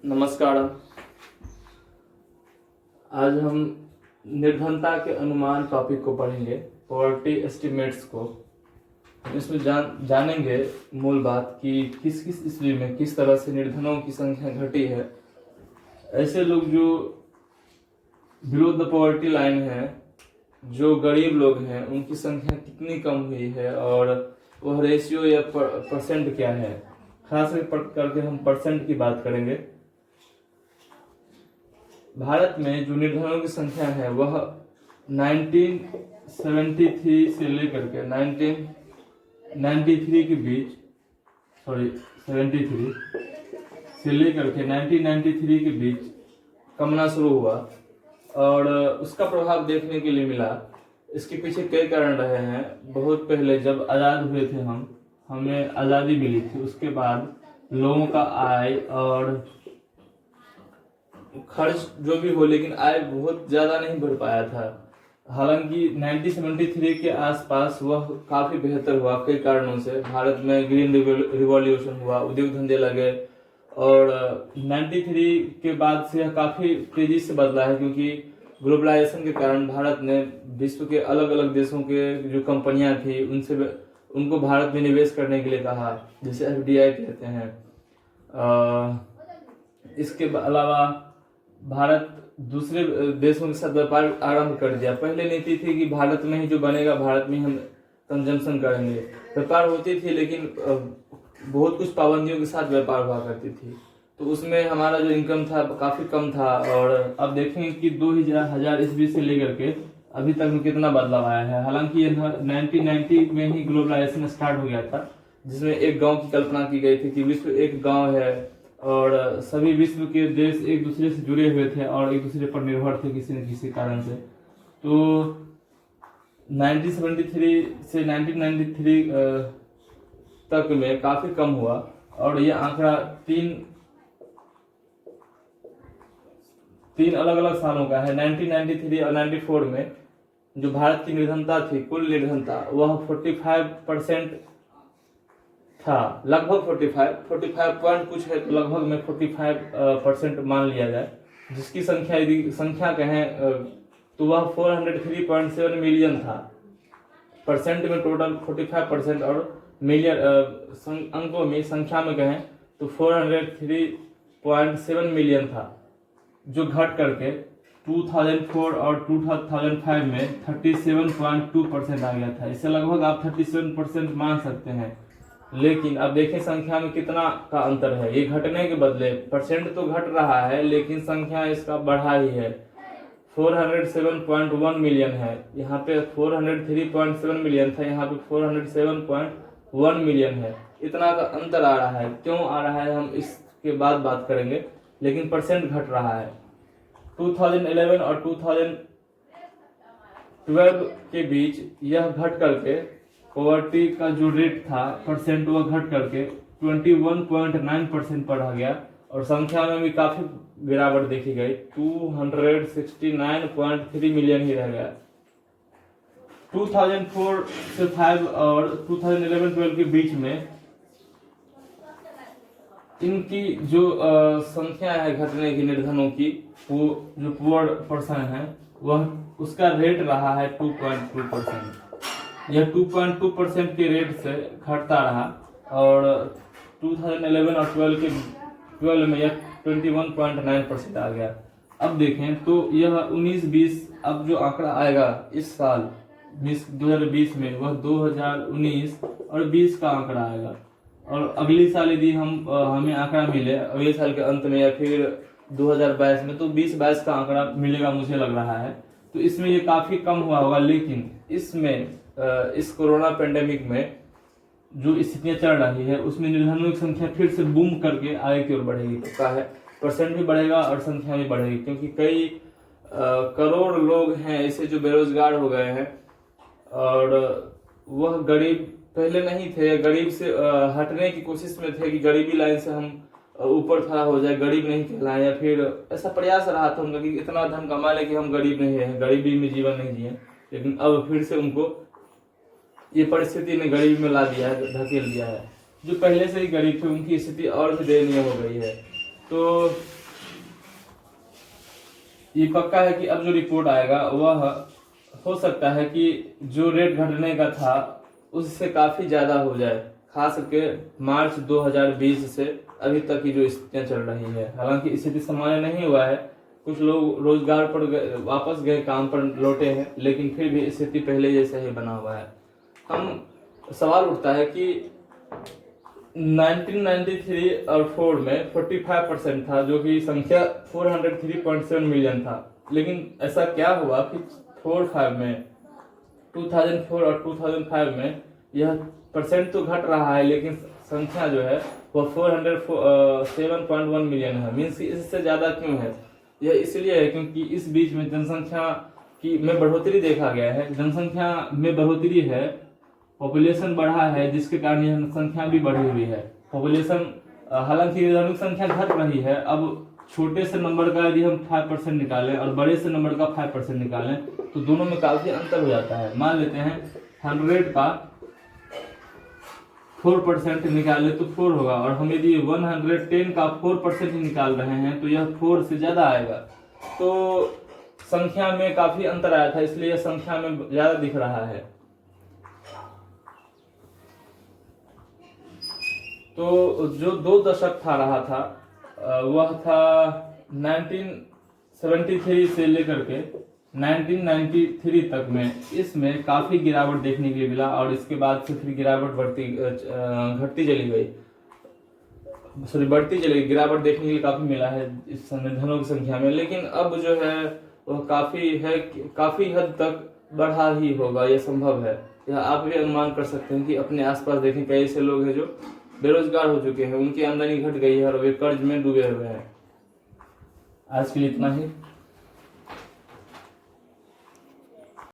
नमस्कार। आज हम निर्धनता के अनुमान टॉपिक को पढ़ेंगे, पॉवर्टी एस्टिमेट्स को। हम इसमें जानेंगे मूल बात कि किस किस ईस्वी में किस तरह से निर्धनों की संख्या घटी है। ऐसे लोग जो बिलो द पॉवर्टी लाइन है, जो गरीब लोग हैं, उनकी संख्या कितनी कम हुई है और वह रेशियो या परसेंट क्या है। खास करके हम परसेंट की बात करेंगे। भारत में जो निर्धनों की संख्या है वह 1973 से लेकर के 1993 के बीच 73 से लेकर के 1993 के बीच कमना शुरू हुआ और उसका प्रभाव देखने के लिए मिला। इसके पीछे कई कारण रहे हैं। बहुत पहले जब आज़ाद हुए थे हमें आज़ादी मिली थी, उसके बाद लोगों का आय और खर्च जो भी हो, लेकिन आय बहुत ज़्यादा नहीं बढ़ पाया था। हालांकि 1973 के आसपास वह काफ़ी बेहतर हुआ कई कारणों से। भारत में ग्रीन रिवॉल्यूशन हुआ, उद्योग धंधे लगे और 93 के बाद से यह काफ़ी तेज़ी से बदला है, क्योंकि ग्लोबलाइजेशन के कारण भारत ने विश्व के अलग अलग देशों के जो कंपनियां थी उनको भारत में निवेश करने के लिए कहा, जिसे FDI कहते हैं। इसके अलावा भारत दूसरे देशों के साथ व्यापार आरंभ कर दिया। पहले नीति थी कि भारत में ही जो बनेगा भारत में ही हम कंजम्पशन करेंगे। व्यापार होती थी, लेकिन बहुत कुछ पाबंदियों के साथ व्यापार हुआ करती थी, तो उसमें हमारा जो इनकम था काफ़ी कम था। और अब देखें कि 2000 ईस्वी से लेकर के अभी तक में कितना बदलाव आया है। हालांकि ये 1990 में ही ग्लोबलाइजेशन स्टार्ट हो गया था, जिसमें एक गांव की कल्पना की गई थी कि विश्व एक गांव है और सभी विश्व के देश एक दूसरे से जुड़े हुए थे और एक दूसरे पर निर्भर थे किसी न किसी कारण से। तो 1973 से 1993 तक में काफ़ी कम हुआ और यह आंकड़ा तीन अलग अलग सालों का है। 1993 और 94 में जो भारत की निर्धनता थी, कुल निर्धनता, वह 45% था, लगभग 45 पॉइंट कुछ है, तो लगभग में 45% मान लिया जाए। जिसकी संख्या कहें तो वह 403.7 मिलियन था। परसेंट में टोटल 45% और मिलियन अंकों में संख्या में कहें तो 403.7 मिलियन था, जो घट करके 2004 और 2005 में 37.2% आ गया था। इससे लगभग आप 37% मान सकते हैं। लेकिन अब देखें संख्या में कितना का अंतर है। ये घटने के बदले परसेंट तो घट रहा है, लेकिन संख्या इसका बढ़ा ही है। 407.1 मिलियन है, यहाँ पे 403.7 मिलियन था, यहाँ पे 407.1 मिलियन है। इतना का अंतर आ रहा है। क्यों आ रहा है हम इसके बाद बात करेंगे, लेकिन परसेंट घट रहा है। 2011 और 2012 के बीच यह घट करके पॉवर्टी का जो रेट था परसेंट, वह घट करके 21.9% पर आ गया और संख्या में भी काफी गिरावट देखी गई। 269.3 मिलियन ही रह गया। 2004 से 5 और 2011-12 के बीच में इनकी जो संख्या है घटने की निर्धनों की, वो जो पुअर पर्सन है वह उसका रेट रहा है 2.2%। यह 2.2% के रेट से घटता रहा और 2011 और 12 में यह 21.9% आ गया। अब देखें तो यह 19-20 अब जो आंकड़ा आएगा इस साल 2020 में, वह 2019 और 20 का आंकड़ा आएगा। और अगली साल यदि हमें आंकड़ा मिले अगले साल के अंत में या फिर 2022 में, तो 20-22 का आंकड़ा मिलेगा मुझे लग रहा है। तो इसमें ये काफी कम हुआ होगा। लेकिन इसमें इस कोरोना पेंडेमिक में जो स्थितियां चल रही है, उसमें निर्धनों की संख्या फिर से बूम करके आगे की ओर बढ़ेगी। पक्का है, परसेंट भी बढ़ेगा और संख्या भी बढ़ेगी, क्योंकि कई करोड़ लोग हैं ऐसे जो बेरोजगार हो गए हैं और वह गरीब पहले नहीं थे, गरीब से हटने की कोशिश में थे कि गरीबी लाइन से हम ऊपर खड़ा हो जाए, गरीब नहीं कहलाएं, या फिर ऐसा प्रयास रहा था उनका कि इतना धन कमा ले कि हम गरीब नहीं हैं, गरीबी में जीवन नहीं जिए। लेकिन अब फिर से उनको ये परिस्थिति ने गरीब में ला दिया है, धकेल दिया है। जो पहले से ही गरीब थे उनकी स्थिति और भी दयनीय हो गई है। तो ये पक्का है कि अब जो रिपोर्ट आएगा वह हो सकता है कि जो रेट घटने का था उससे काफी ज्यादा हो जाए, खास करके मार्च 2020 से अभी तक की जो स्थितियां चल रही है। हालांकि स्थिति सामान्य नहीं हुआ है, कुछ लोग रोजगार पर वापस गए, काम पर लौटे हैं, लेकिन फिर भी स्थिति पहले जैसा ही बना हुआ है। हम सवाल उठता है कि 1993 और 4 में 45% था, जो कि संख्या 403.7 मिलियन था। लेकिन ऐसा क्या हुआ कि 2004 और 2005 में यह परसेंट तो घट रहा है, लेकिन संख्या जो है वह 407.1 मिलियन है। मीन्स इससे ज्यादा क्यों है? यह इसलिए है क्योंकि इस बीच में जनसंख्या की में बढ़ोतरी देखा गया है, जनसंख्या में बढ़ोतरी है, पॉपुलेशन बढ़ा है, जिसके कारण यह संख्या भी बढ़ी हुई है। पॉपुलेशन, हालांकि निर्धारित संख्या घट रही है। अब छोटे से नंबर का यदि हम 5% निकालें और बड़े से नंबर का 5% निकालें तो दोनों में काफी अंतर हो जाता है। मान लेते हैं 100 का 4% निकाले तो 4 होगा, और हम यदि 110 का 4% ही निकाल रहे हैं तो यह 4 से ज्यादा आएगा। तो संख्या में काफी अंतर आया था, इसलिए यह संख्या में ज्यादा दिख रहा है। तो जो 2 दशक था रहा था वह था 1973 से लेकर के 1993 तक में, इसमें काफी गिरावट देखने के लिए मिला, और इसके बाद से फिर गिरावट बढ़ती चली गई, गिरावट देखने के लिए काफी मिला है इस संविधानों की संख्या में। लेकिन अब जो है वह काफी हद तक बढ़ा ही होगा, यह संभव है। यह आप भी अनुमान कर सकते हैं कि अपने आसपास देखें, कई ऐसे लोग हैं जो बेरोजगार हो चुके हैं, उनकी आमदनी घट गई है और वे कर्ज में डूबे हुए हैं। आज के लिए इतना ही।